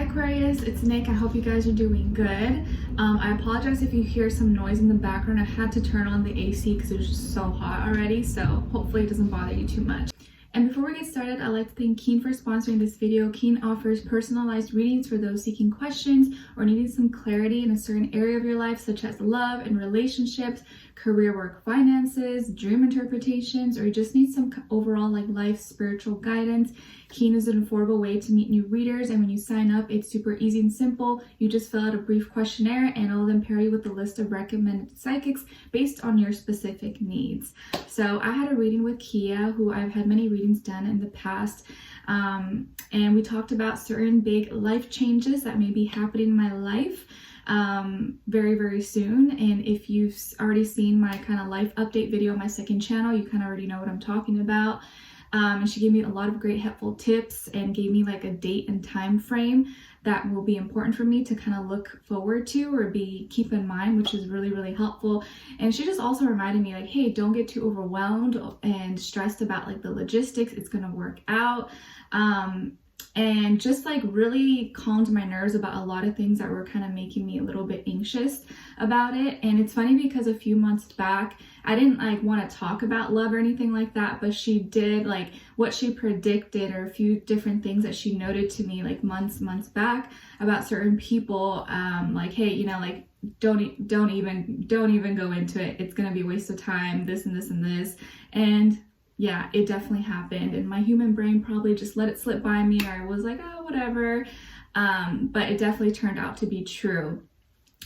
Aquarius, it's Nick. I hope you guys are doing good. I apologize if you hear some noise in the background. I had to turn on the AC because it was just so hot already, so hopefully it doesn't bother you too much. And before we get started, I'd like to thank Keen for sponsoring this video. Keen offers personalized readings for those seeking questions or needing some clarity in a certain area of your life, such as love and relationships, career, work, finances, dream interpretations, or you just need some overall life spiritual guidance. Keen is an affordable way to meet new readers, and when you sign up, it's super easy and simple. You just fill out a brief questionnaire and it'll then pair you with a list of recommended psychics based on your specific needs. So I had a reading with Kia, who I've had many readings done in the past, and we talked about certain big life changes that may be happening in my life very soon. And if you've already seen my kind of life update video on my second channel, you kind of already know what I'm talking about. And she gave me a lot of great helpful tips and gave me like a date and time frame that will be important for me to kind of look forward to or keep in mind, which is really helpful. And she just also reminded me like, hey, don't get too overwhelmed and stressed about like the logistics. It's gonna work out. And just like really calmed my nerves about a lot of things that were kind of making me a little bit anxious about it. And it's funny because a few months back, I didn't like want to talk about love or anything like that, but she did, like what she predicted or a few different things that she noted to me like months back about certain people, like, hey, you know, like don't even go into it. It's gonna be a waste of time, this and this and this. And yeah, it definitely happened, and my human brain probably just let it slip by me, or I was like, oh, whatever. But it definitely turned out to be true.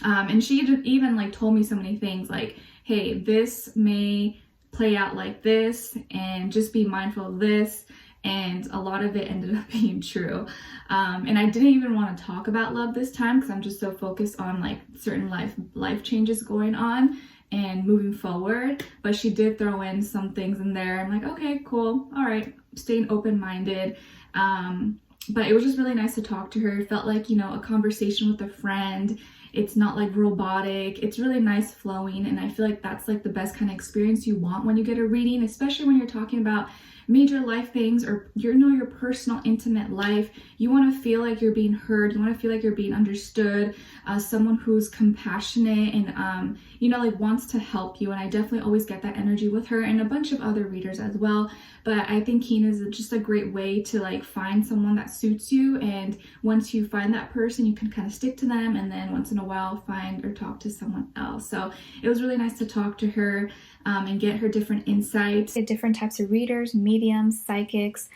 And she even like told me so many things like, hey, this may play out like this, and just be mindful of this. And a lot of it ended up being true. And I didn't even want to talk about love this time because I'm just so focused on like certain life changes going on and moving forward. But she did throw in some things in there. I'm like, okay, cool, all right, staying open-minded. But it was just really nice to talk to her. It felt like, you know, a conversation with a friend. It's not like robotic. It's really nice flowing, and I feel like that's like the best kind of experience you want when you get a reading, especially when you're talking about major life things or your personal intimate life. You want to feel like you're being heard. You want to feel like you're being understood, someone who's compassionate and you know, like wants to help you. And I definitely always get that energy with her and a bunch of other readers as well. But I think Keen is just a great way to like find someone that suits you, and once you find that person, you can kind of stick to them, and then once in a while find or talk to someone else. So it was really nice to talk to her and get her different insights. Different types of readers, mediums, psychics.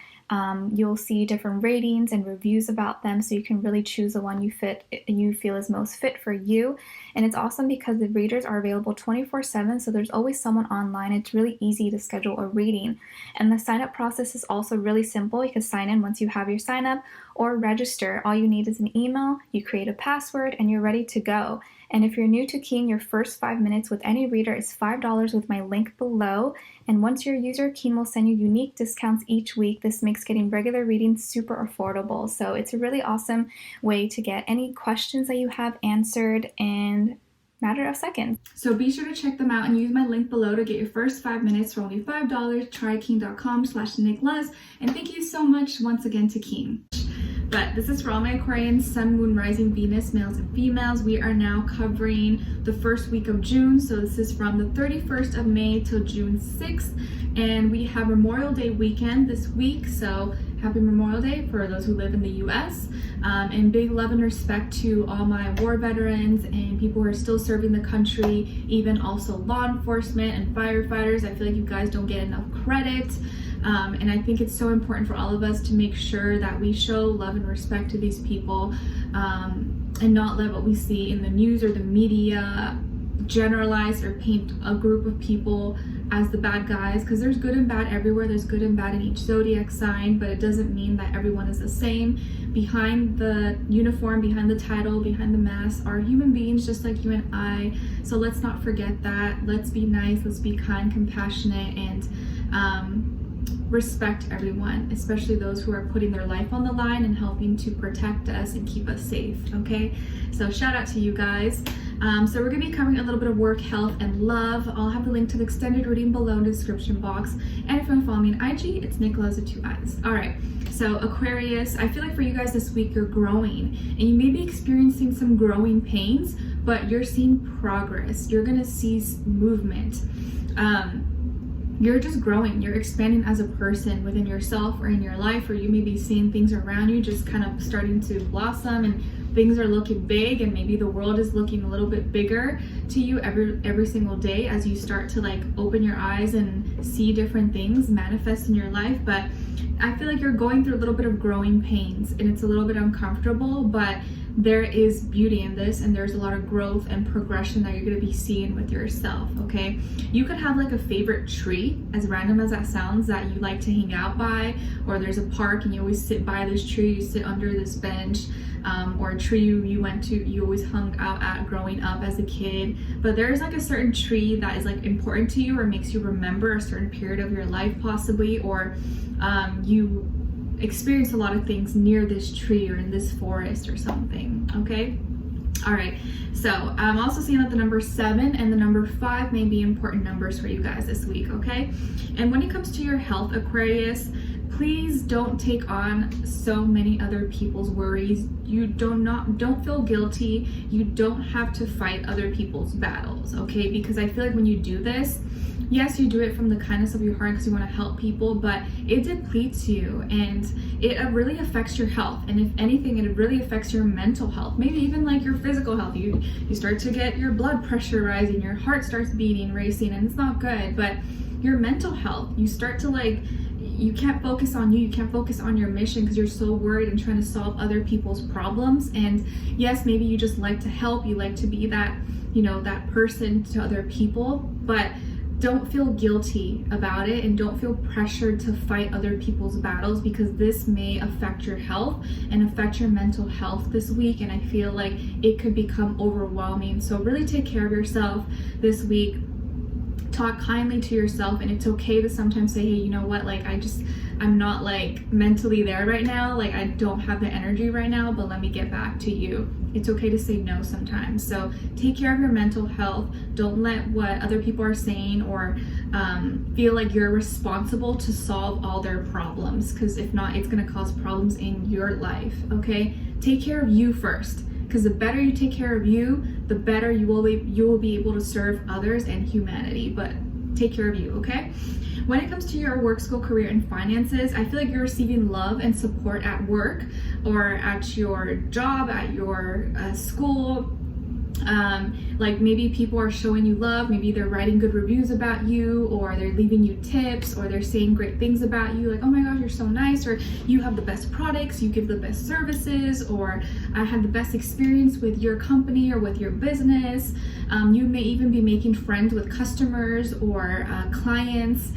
You'll see different ratings and reviews about them, so you can really choose the one you feel is most fit for you. And it's awesome because the readers are available 24/7, so there's always someone online. It's really easy to schedule a reading, and the sign up process is also really simple. You can sign in once you have your sign up or register. All you need is an email, you create a password, and you're ready to go. And if you're new to Keen, your first 5 minutes with any reader is $5 with my link below. And once you're a user, Keen will send you unique discounts each week. This makes getting regular readings super affordable. So it's a really awesome way to get any questions that you have answered in a matter of seconds. So be sure to check them out and use my link below to get your first 5 minutes for only $5. Try keen.com/Nicloves. And thank you so much once again to Keen. But this is for all my Aquarians, Sun, Moon, Rising, Venus, males and females. We are now covering the first week of June. So this is from the 31st of May till June 6th. And we have Memorial Day weekend this week. So happy Memorial Day for those who live in the US. And big love and respect to all my war veterans and people who are still serving the country, even also law enforcement and firefighters. I feel like you guys don't get enough credit. And I think it's so important for all of us to make sure that we show love and respect to these people, and not let what we see in the news or the media generalize or paint a group of people as the bad guys, because there's good and bad everywhere. There's good and bad in each zodiac sign, but it doesn't mean that everyone is the same. Behind the uniform, behind the title, behind the mask are human beings just like you and I. So let's not forget that. Let's be nice, let's be kind, compassionate, and respect everyone, especially those who are putting their life on the line and helping to protect us and keep us safe, okay? So shout out to you guys. So we're gonna be covering a little bit of work, health, and love. I'll have the link to the extended reading below in the description box. And if you want to follow me on IG, it's Nicloves with 2 eyes. All right, so Aquarius, I feel like for you guys this week, you're growing and you may be experiencing some growing pains, but you're seeing progress. You're gonna see movement. You're just growing, you're expanding as a person within yourself or in your life, or you may be seeing things around you just kind of starting to blossom and things are looking big, and maybe the world is looking a little bit bigger to you every single day as you start to like open your eyes and see different things manifest in your life. But I feel like you're going through a little bit of growing pains and it's a little bit uncomfortable, but there is beauty in this, and there's a lot of growth and progression that you're going to be seeing with yourself, okay? You could have like a favorite tree, as random as that sounds, that you like to hang out by, or there's a park and you always sit by this tree, you sit under this bench, or a tree you always hung out at growing up as a kid. But there's like a certain tree that is like important to you or makes you remember a certain period of your life possibly, or you experience a lot of things near this tree or in this forest or something, okay? All right, so I'm also seeing that the number 7 and the number 5 may be important numbers for you guys this week, okay? And when it comes to your health, Aquarius, please don't take on so many other people's worries. You don't feel guilty. You don't have to fight other people's battles, okay? Because I feel like when you do this, yes, you do it from the kindness of your heart because you want to help people, but it depletes you and it really affects your health. And if anything, it really affects your mental health, maybe even like your physical health. You start to get your blood pressure rising, your heart starts beating, racing, and it's not good. But your mental health, you start to like, you can't focus on you can't focus on your mission because you're so worried and trying to solve other people's problems. And yes, maybe you just like to help, you like to be that, you know, that person to other people, but don't feel guilty about it and don't feel pressured to fight other people's battles, because this may affect your health and affect your mental health this week, and I feel like it could become overwhelming. So really take care of yourself this week. Talk kindly to yourself, and it's okay to sometimes say, hey, you know what, like I'm not like mentally there right now, like I don't have the energy right now, but let me get back to you. It's okay to say no sometimes. So take care of your mental health. Don't let what other people are saying or feel like you're responsible to solve all their problems, because if not, it's going to cause problems in your life, okay? Take care of you first, because the better you take care of you, the better you will be able to serve others and humanity. But take care of you, okay? When it comes to your work, school, career, and finances, I feel like you're receiving love and support at work or at your job, at your school. Like maybe people are showing you love, maybe they're writing good reviews about you, or they're leaving you tips, or they're saying great things about you, like, oh my gosh, you're so nice, or you have the best products, you give the best services, or I had the best experience with your company or with your business. You may even be making friends with customers or clients,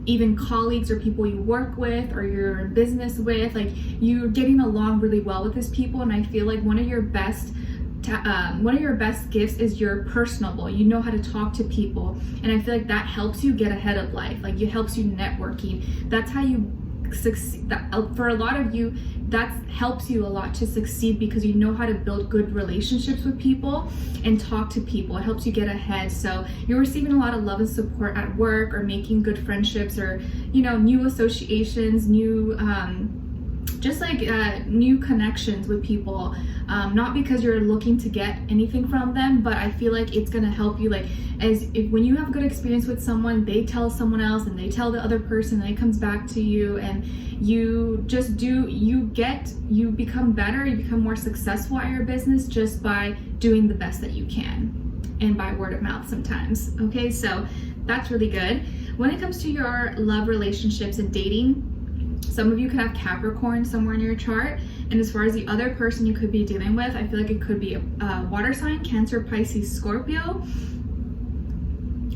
even colleagues or people you work with or you're in business with. Like, you're getting along really well with these people, and I feel like one of your best gifts is you're personable. You know how to talk to people, and I feel like that helps you get ahead of life. Like, it helps you networking. That's how you succeed. For a lot of you, that helps you a lot to succeed, because you know how to build good relationships with people and talk to people. It helps you get ahead. So you're receiving a lot of love and support at work, or making good friendships, or, you know, new associations, new new connections with people, not because you're looking to get anything from them, but I feel like it's gonna help you, like, when you have a good experience with someone, they tell someone else, and they tell the other person, and it comes back to you, and you become better, you become more successful at your business just by doing the best that you can, and by word of mouth sometimes, okay? So that's really good. When it comes to your love, relationships, and dating, some of you could have Capricorn somewhere in your chart, and as far as the other person you could be dealing with, I feel like it could be a water sign, Cancer, Pisces, Scorpio,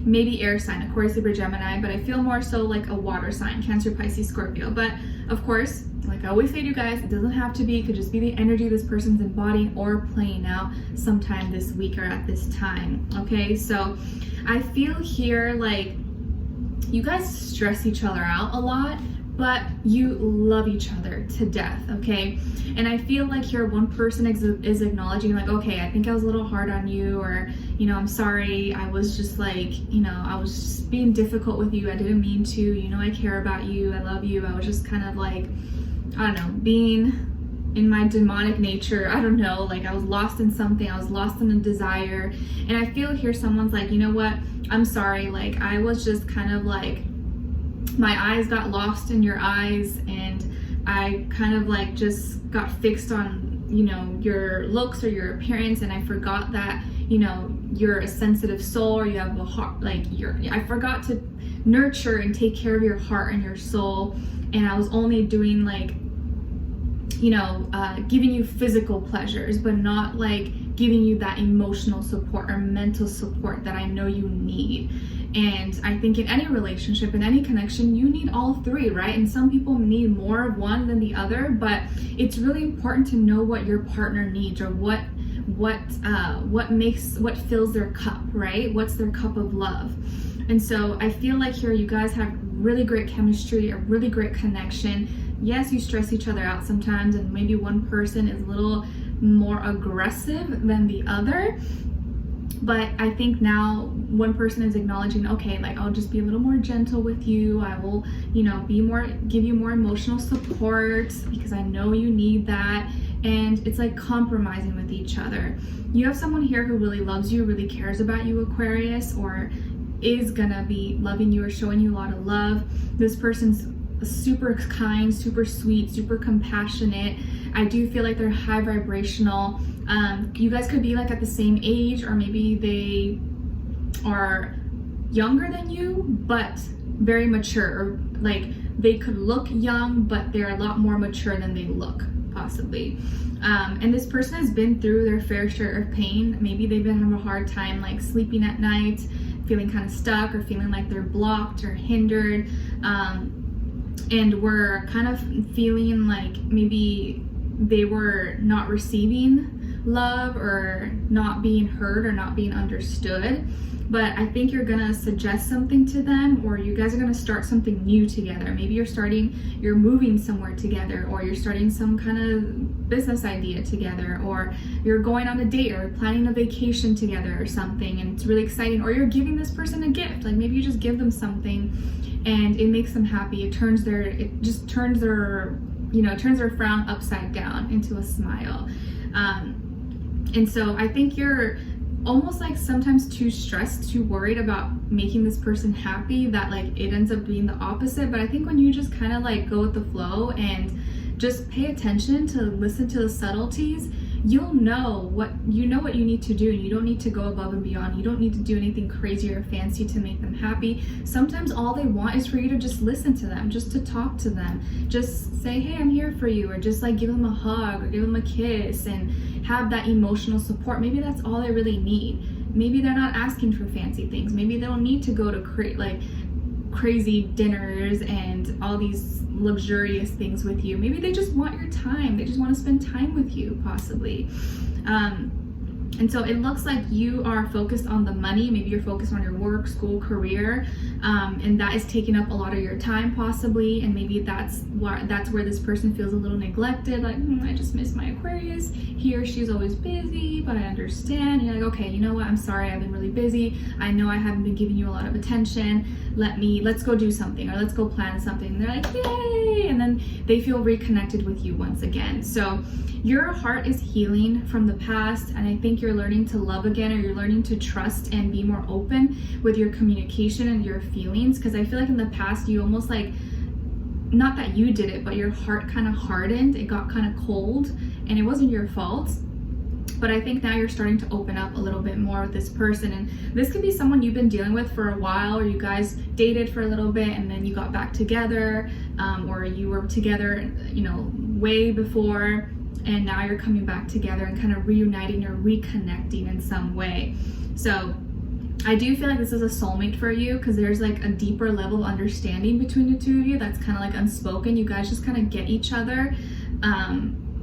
maybe air sign, Aquarius, Libra, Gemini, but I feel more so like a water sign, Cancer, Pisces, Scorpio. But of course, like I always say to you guys, it doesn't have to be. It could just be the energy this person's embodying or playing out sometime this week or at this time, okay? So I feel here like you guys stress each other out a lot, but you love each other to death, okay? And I feel like here one person is acknowledging like, okay, I think I was a little hard on you, or, you know, I'm sorry, I was just like, you know, I was just being difficult with you, I didn't mean to, you know, I care about you, I love you, I was just kind of like, I don't know, being in my demonic nature, I don't know, like I was lost in something, I was lost in a desire. And I feel here someone's like, you know what, I'm sorry, like I was just kind of like, my eyes got lost in your eyes, and I kind of like just got fixed on, you know, your looks or your appearance, and I forgot that, you know, you're a sensitive soul, or you have a heart, like I forgot to nurture and take care of your heart and your soul, and I was only doing like, you know, giving you physical pleasures, but not like giving you that emotional support or mental support that I know you need. And I think in any relationship, in any connection, you need all three, right? And some people need more of one than the other, but it's really important to know what your partner needs, or what fills their cup, right? What's their cup of love? And so I feel like here you guys have really great chemistry, a really great connection. Yes, you stress each other out sometimes, and maybe one person is a little more aggressive than the other. But I think now one person is acknowledging, okay, like I'll just be a little more gentle with you. I will, you know, give you more emotional support because I know you need that. And it's like compromising with each other. You have someone here who really loves you, really cares about you, Aquarius, or is gonna be loving you or showing you a lot of love. This person's super kind, super sweet, super compassionate. I do feel like they're high vibrational. You guys could be like at the same age, or maybe they are younger than you, but very mature, or like they could look young, but they're a lot more mature than they look, possibly. And this person has been through their fair share of pain. Maybe they've been having a hard time like sleeping at night, feeling kind of stuck, or feeling like they're blocked or hindered. And we're kind of feeling like maybe they were not receiving love, or not being heard, or not being understood. But I think you're gonna suggest something to them, or you guys are gonna start something new together. Maybe you're moving somewhere together, or you're starting some kind of business idea together, or you're going on a date, or planning a vacation together or something, and it's really exciting. Or you're giving this person a gift, like maybe you just give them something and it makes them happy. It turns their frown upside down into a smile. And so I think you're almost like sometimes too stressed, too worried about making this person happy, that like it ends up being the opposite. But I think when you just kind of like go with the flow and just pay attention to listen to the subtleties, you'll know what you need to do, and you don't need to go above and beyond. You don't need to do anything crazy or fancy to make them happy. Sometimes all they want is for you to just listen to them, just to talk to them, just say, hey, I'm here for you, or just like give them a hug or give them a kiss and have that emotional support. Maybe that's all they really need. Maybe they're not asking for fancy things. Maybe they don't need to go to crazy dinners and all these luxurious things with you. Maybe they just want your time. They just want to spend time with you, possibly. And so it looks like you are focused on the money. Maybe you're focused on your work, school, career, and that is taking up a lot of your time, possibly. And maybe that's where this person feels a little neglected. Like, I just miss my Aquarius. He or she's always busy, but I understand. You're like, okay, you know what? I'm sorry, I've been really busy. I know I haven't been giving you a lot of attention. Let's go do something, or let's go plan something. And they're like, yay! And then they feel reconnected with you once again. So your heart is healing from the past, and I think you're learning to love again, or you're learning to trust and be more open with your communication and your feelings. Because I feel like in the past you almost like, not that you did it, but your heart kind of hardened, it got kind of cold, and it wasn't your fault. But I think now you're starting to open up a little bit more with this person. And this could be someone you've been dealing with for a while, or you guys dated for a little bit and then you got back together, or you were together, way before, and now you're coming back together and kind of reuniting or reconnecting in some way. So I do feel like this is a soulmate for you, because there's like a deeper level of understanding between the two of you that's kind of like unspoken. You guys just kind of get each other.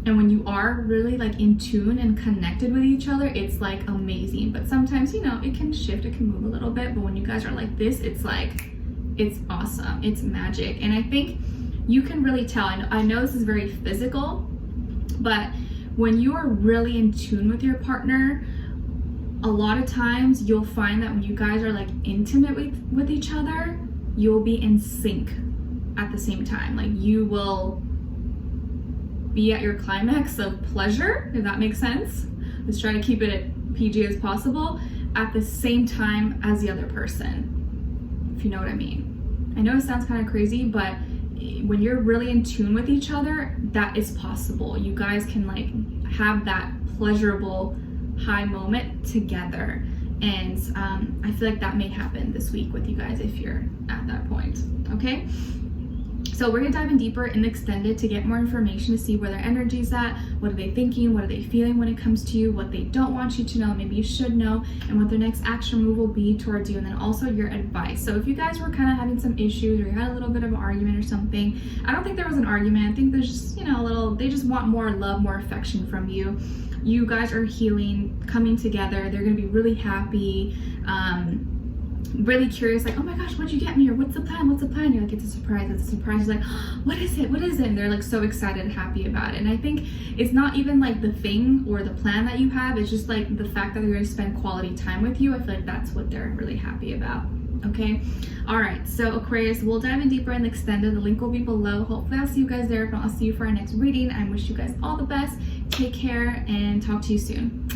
And when you are really like in tune and connected with each other, it's like amazing. But sometimes, it can shift, it can move a little bit. But when you guys are like this, it's like it's awesome. It's magic. And I think you can really tell. I know this is very physical, but when you are really in tune with your partner, a lot of times you'll find that when you guys are like intimate with each other, you'll be in sync at the same time. Like you will be at your climax of pleasure, if that makes sense. Let's try to keep it PG as possible, at the same time as the other person, if you know what I mean. I know it sounds kind of crazy, but when you're really in tune with each other, that is possible. You guys can like have that pleasurable high moment together. And I feel like that may happen this week with you guys if you're at that point, okay? So we're gonna dive in deeper in the extended to get more information to see where their energy's at, what are they thinking, what are they feeling when it comes to you, what they don't want you to know, maybe you should know, and what their next action move will be towards you, and then also your advice. So if you guys were kind of having some issues or you had a little bit of an argument or something, I don't think there was an argument. I think there's just, you know, they just want more love, more affection from you. You guys are healing, coming together. They're gonna be really happy, really curious, like, oh my gosh, what'd you get me? Or what's the plan? What's the plan? You're like, it's a surprise, it's a surprise. You're like, oh, what is it? What is it? And they're like so excited and happy about it. And I think it's not even like the thing or the plan that you have, it's just like the fact that they're gonna spend quality time with you. I feel like that's what they're really happy about. Okay, all right, so Aquarius, we'll dive in deeper in the extended. The link will be below. Hopefully I'll see you guys there. If not, I'll see you for our next reading. I wish you guys all the best. Take care and talk to you soon.